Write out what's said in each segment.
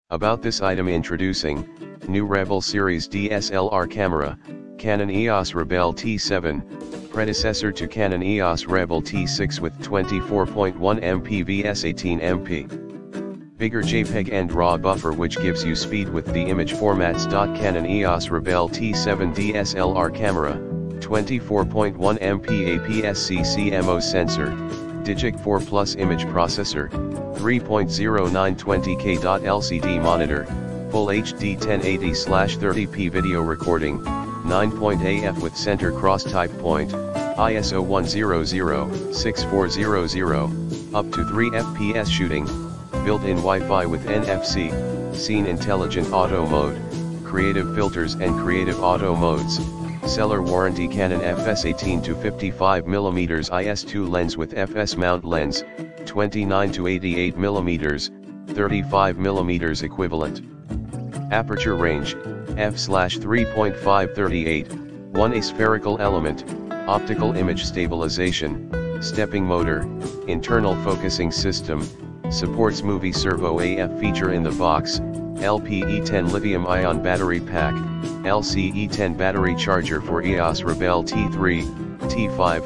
About this item: introducing, new Rebel Series DSLR camera, Canon EOS Rebel T7, predecessor to Canon EOS Rebel T6 with 24.1 MP vs 18 MP. Bigger JPEG and RAW buffer which gives you speed with the image formats. Canon EOS Rebel T7 DSLR camera, 24.1 MP APS-C CMOS sensor, Digic 4 Plus image processor, 3.0920K LCD monitor, Full HD 1080/30p video recording, 9-point AF with center cross type point, ISO 100/6400, up to 3 FPS shooting, built-in Wi-Fi with NFC, Scene Intelligent Auto Mode, Creative Filters and Creative Auto Modes, Seller Warranty. Canon FS 18 to 55mm IS2 lens with FS mount lens, 29 to 88mm, 35mm equivalent. Aperture range, f/3.538, 1 aspherical element, optical image stabilization, stepping motor, internal focusing system, supports movie servo AF feature in the box, LPE10 lithium-ion battery pack, LCE10 battery charger for EOS Rebel T3, T5,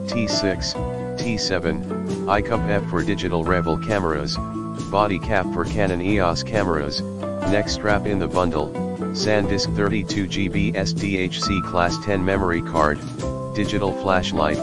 T6, T7, iCup F for digital Rebel cameras, body cap for Canon EOS cameras, neck strap in the bundle, Sandisk 32GB SDHC Class 10 memory card, digital flashlight,